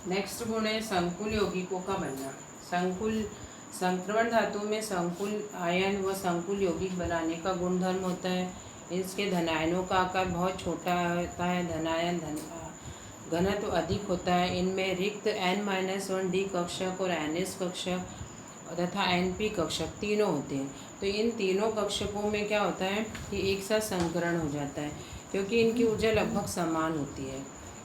Next गुण है संकुल यौगिकों का बनना। संकुल संक्रमण धातु में संकुल आयन व संकुल यौगिक बनाने का गुणधर्म होता है। इसके धनायनों का आकार बहुत छोटा होता है। धनायन घनत्व अधिक होता है। इनमें रिक्त N-1 डी कक्षक और NS कक्षक तथा NP कक्षक तीनों होते हैं। तो इन तीनों कक्षकों में क्या होता है कि एक साथ संकरण हो जाता है, क्योंकि इनकी ऊर्जा लगभग समान होती है।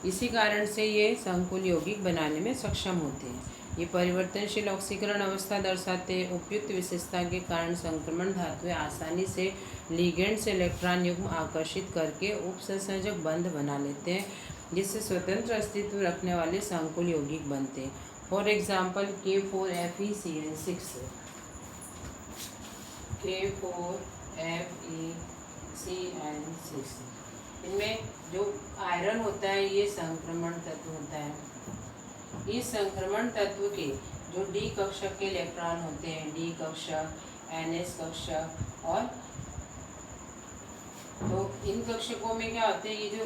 इसी कारण से ये संकुल यौगिक बनाने में सक्षम होते हैं। ये परिवर्तनशील ऑक्सीकरण अवस्था दर्शाते हैं। उपयुक्त विशेषता के कारण संक्रमण धातुएं आसानी से लिगेंड से इलेक्ट्रॉन युग्म आकर्षित करके उपसंयोजक बंध बना लेते हैं, जिससे स्वतंत्र अस्तित्व रखने वाले संकुल यौगिक बनते हैं। फॉर एग्जाम्पल K4FeCN6, K4FeCN6, इनमें जो आयरन होता है ये संक्रमण तत्व होता है। इस संक्रमण तत्व के जो डी कक्षक के इलेक्ट्रॉन होते हैं, डी कक्षक, NS कक्षक, और तो इन कक्षकों में क्या होते हैं, ये जो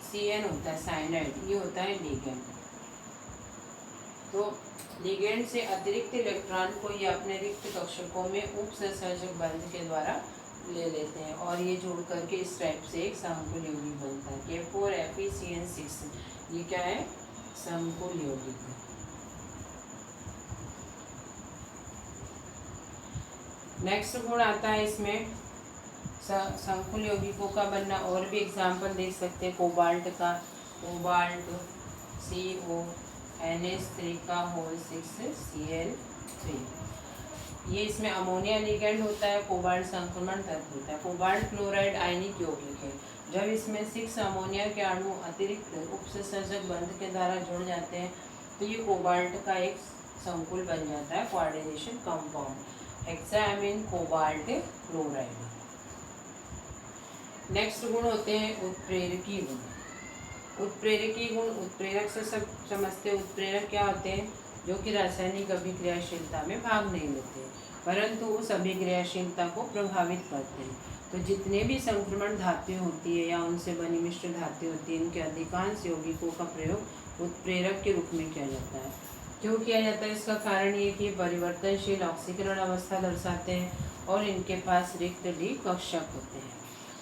CN होता है साइनाइड, ये होता है लिगेंड। तो लिगेंड से अतिरिक्त इलेक्ट्रॉन को ये अपने रिक्त कक्षकों में उपसंयोजक बंध के द्वारा ले लेते हैं और ये जोड़ करके इस टाइप से एक संकुल यौगिक बनता है। K4FeCN6 ये क्या है, संकुल यौगिक। नेक्स्ट गुण आता है इसमें संकुल यौगिकों का बनना। और भी एग्जाम्पल देख सकते हैं कोबाल्ट का, कोबाल्ट CONH3 का होल 6Cl3, ये इसमें अमोनिया लिगेंड होता है। कोबाल्ट संक्रमण तत्व होता है। कोबाल्ट क्लोराइड आयनिक यौगिक है। जब इसमें 6 अमोनिया के अणु अतिरिक्त उपसंयोजक बंध के द्वारा जुड़ जाते हैं तो ये कोबाल्ट का एक संकुल बन जाता है, coordination compound, hexamine cobalt chloride. Next गुण होते हैं उत्प्रेरकी गुण। उत्प्रेरकी गुण, उत्प्रेरक से सब समझते हैं। उत्प्रेरक क्या होते हैं, जो कि रासायनिक अभिक्रियाशीलता में भाग नहीं लेते परंतु उस अभिक्रियाशीलता को प्रभावित करते हैं। तो जितने भी संक्रमण धातुएं होती है या उनसे बनी मिश्र धातुएं होती है, इनके अधिकांश यौगिकों का प्रयोग उत्प्रेरक के रूप में किया जाता है। क्यों किया जाता है, इसका कारण ये कि परिवर्तनशील ऑक्सीकरण अवस्था दर्शाते हैं और इनके पास रिक्त डी कक्षक होते हैं।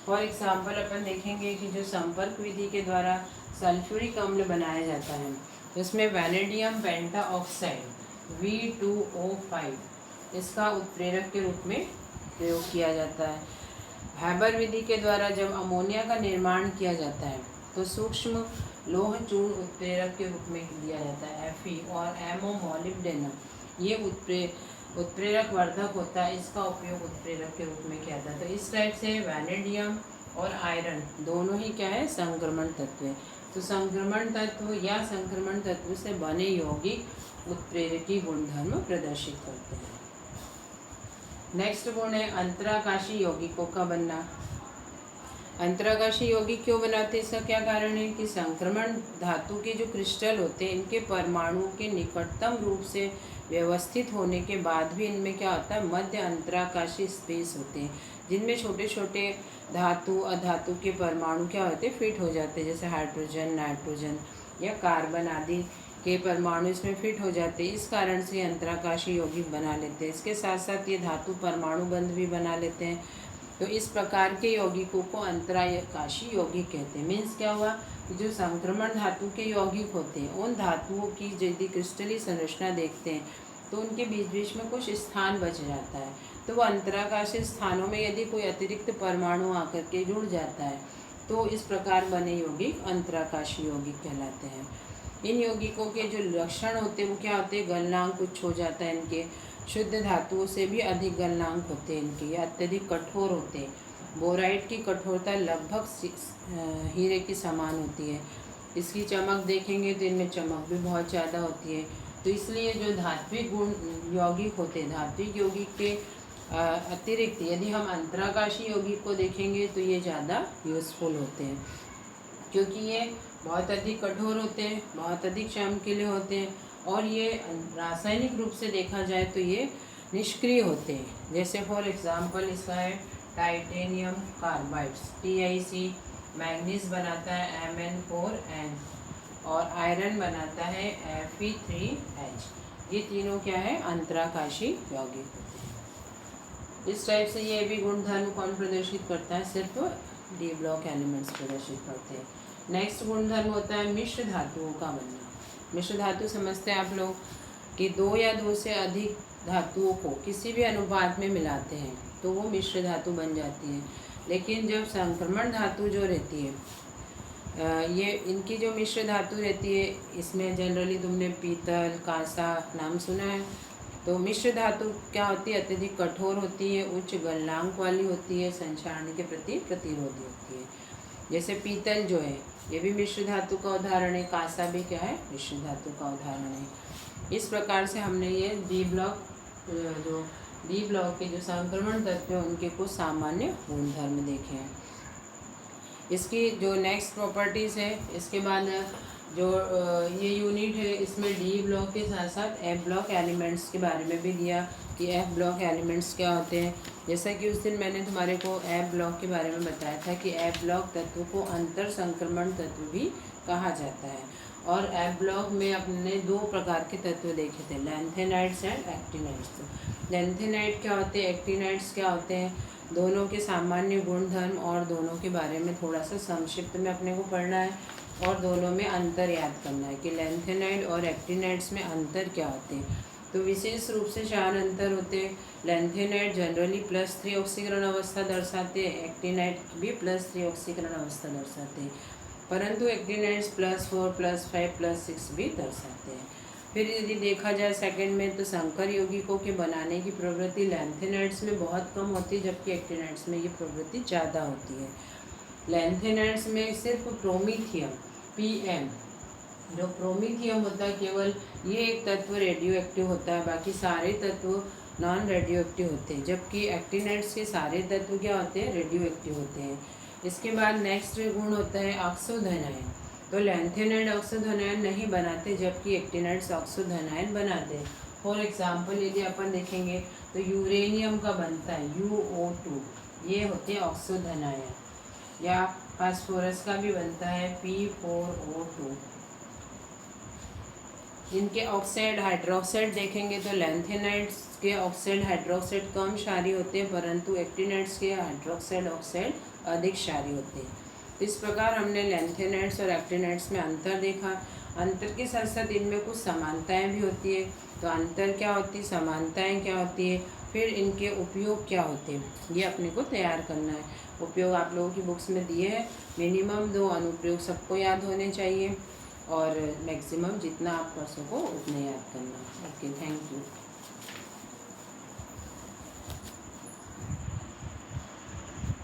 फॉर एग्जाम्पल अपन देखेंगे कि जो संपर्क विधि के द्वारा सल्फ्यूरिक अम्ल बनाया जाता है, इसमें वैनेडियम पेंटा ऑक्साइड V2O5 इसका उत्प्रेरक के रूप में प्रयोग किया जाता है। हैबर विधि के द्वारा जब अमोनिया का निर्माण किया जाता है तो सूक्ष्म लोह चूर्ण उत्प्रेरक के रूप में दिया जाता है Fe, और एमो मोलिब्डेनम ये उत्प्रेरक वर्धक होता है, इसका उपयोग उत्प्रेरक के रूप में किया जाता है। तो इस टाइप से वैनेडियम और आयरन दोनों ही क्या है, संक्रमण तत्व है। तो संक्रमण तत्व या संक्रमण तत्व से बने यौगिक उत्प्रेरकी गुणधर्म प्रदर्शित करते हैं। नेक्स्ट गुण है अंतराकाशी यौगिकों का बनना। अंतराकाशी यौगिक क्यों बनाते हैं, इसका क्या कारण है कि संक्रमण धातु के जो क्रिस्टल होते हैं इनके परमाणुओं के निकटतम रूप से व्यवस्थित होने के बाद भी इनमें क्या होता है, मध्य अंतराकाशी स्पेस होते हैं, जिनमें छोटे छोटे धातु अधातु के परमाणु क्या होते हैं, फिट हो जाते हैं। जैसे हाइड्रोजन, नाइट्रोजन या कार्बन आदि के परमाणु इसमें फिट हो जाते हैं। इस कारण से अंतराकाशी यौगिक बना लेते हैं। इसके साथ साथ ये धातु परमाणु बंध भी बना लेते हैं। तो इस प्रकार के यौगिकों को अंतराकाशी यौगिक कहते हैं। मीन्स क्या हुआ, जो संक्रमण धातु के यौगिक होते हैं उन धातुओं की यदि क्रिस्टली संरचना देखते हैं तो उनके बीच बीच में कुछ स्थान बच जाता है। तो वो अंतराकाशी स्थानों में यदि कोई अतिरिक्त परमाणु आकर के जुड़ जाता है तो इस प्रकार बने यौगिक अंतराकाशी यौगिक कहलाते हैं। इन यौगिकों के जो लक्षण होते हैं वो क्या होते हैं, गलनांक उच्च हो जाता है इनके, शुद्ध धातुओं से भी अधिक गलनांक होते हैं इनके, ये अत्यधिक कठोर होते हैं। बोराइट की कठोरता लगभग हीरे की समान होती है। इसकी चमक देखेंगे तो इनमें चमक भी बहुत ज़्यादा होती है। तो इसलिए जो धात्विक गुण यौगिक होते हैं, धात्विक यौगिक के अतिरिक्त यदि हम अंतराकाशी यौगिक को देखेंगे तो ये ज़्यादा यूज़फुल होते हैं, क्योंकि ये बहुत अधिक कठोर होते हैं, बहुत अधिक चमकीले होते हैं और ये रासायनिक रूप से देखा जाए तो ये निष्क्रिय होते हैं। जैसे फॉर एग्जांपल इसका है टाइटेनियम कार्बाइड्स, TiC, मैग्नीज बनाता है Mn4n, और आयरन बनाता है Fe3H। ये तीनों क्या है, अंतराकाशी यौगिक होते हैं। इस टाइप से ये भी गुणधर्म कौन प्रदर्शित करता है, सिर्फ डी ब्लॉक एलिमेंट्स प्रदर्शित करते हैं। नेक्स्ट गुणधर्म होता है मिश्र धातुओं का बनना। मिश्र धातु समझते हैं आप लोग कि दो या दो से अधिक धातुओं को किसी भी अनुपात में मिलाते हैं तो वो मिश्र धातु बन जाती है। लेकिन जब संक्रमण धातु जो रहती है, ये इनकी जो मिश्र धातु रहती है, इसमें जनरली तुमने पीतल, कांसा नाम सुना है। तो मिश्र धातु क्या होती है, अत्यधिक कठोर होती है, उच्च गलनांक वाली होती है, संक्षारण के प्रति प्रतिरोधी होती है। जैसे पीतल जो है ये भी मिश्र धातु का उदाहरण है, कांसा भी क्या है, मिश्र धातु का उदाहरण है। इस प्रकार से हमने ये डी ब्लॉक के जो संक्रमण तत्व हैं उनके कुछ सामान्य गुणधर्म देखे हैं। इसकी जो नेक्स्ट प्रॉपर्टीज़ है, इसके बाद जो ये यूनिट है इसमें डी ब्लॉक के साथ साथ एफ ब्लॉक एलिमेंट्स के बारे में भी दिया कि एफ ब्लॉक एलिमेंट्स क्या होते हैं। जैसा कि उस दिन मैंने तुम्हारे को एफ ब्लॉक के बारे में बताया था कि एफ ब्लॉक तत्व को अंतर संक्रमण तत्व भी कहा जाता है। और एफ ब्लॉक में अपने दो प्रकार के तत्व देखे थे, लैंथेनाइड्स एंड एक्टिनाइड्स। लैंथेनाइड क्या होते हैं, एक्टिनाइड्स क्या होते हैं, दोनों के सामान्य गुणधर्म और दोनों के बारे में थोड़ा सा संक्षिप्त में अपने को पढ़ना है और दोनों में अंतर याद करना है कि लैंथेनाइड और एक्टिनाइड्स में अंतर क्या होते हैं। तो विशेष रूप से 4 अंतर होते हैं। लैंथेनाइड जनरली +3 ऑक्सीकरण अवस्था दर्शाते हैं, एक्टिनाइड भी +3 ऑक्सीकरण अवस्था दर्शाते हैं, परंतु एक्टिनाइड्स +4, +5, +6 भी दर्शाते हैं। फिर यदि देखा जाए सेकंड में, तो संकर यौगिकों के बनाने की प्रवृत्ति लैंथेनाइड्स में बहुत कम होती है, जबकि एक्टिनाइड्स में ये प्रवृत्ति ज़्यादा होती है। लैंथेनाइड्स में सिर्फ प्रोमीथियम PM, जो प्रोमीथियम होता है, केवल ये एक तत्व रेडियो एक्टिव होता है, बाकी सारे तत्व नॉन रेडियो एक्टिव होते हैं, जबकि एक्टिनाइड्स के सारे तत्व क्या होते हैं, रेडियो एक्टिव होते हैं। इसके बाद नेक्स्ट गुण होता है ऑक्सोधनायन। तो लैंथेनाइड ऑक्सोधनायन नहीं बनाते, जबकि एक्टिनाइड्स ऑक्सोधनायन बनाते हैं। फॉर एग्जांपल यदि अपन देखेंगे तो यूरेनियम का बनता है UO2, ये होते हैं ऑक्सोधनायन, या फास्फोरस का भी बनता है P4O2। इनके ऑक्साइड हाइड्रोक्साइड देखेंगे तो लैंथेनाइड्स के ऑक्साइड हाइड्रोक्साइड कम क्षारीय होते हैं, परंतु एक्टिनाइड्स के हाइड्रोक्साइड ऑक्साइड अधिक क्षारीय होते हैं। इस प्रकार हमने लैंथेनाइड्स और एक्टिनाइड्स में अंतर देखा। अंतर के साथ साथ इनमें कुछ समानताएं भी होती है। तो अंतर क्या होती है, समानताएं क्या होती है, फिर इनके उपयोग क्या होते हैं, ये अपने को तैयार करना है। उपयोग आप लोगों की बुक्स में दिए हैं, मिनिमम 2 अनुप्रयोग सबको याद होने चाहिए और मैक्सिमम जितना आप कर सको उतने याद करना। Okay, thank you.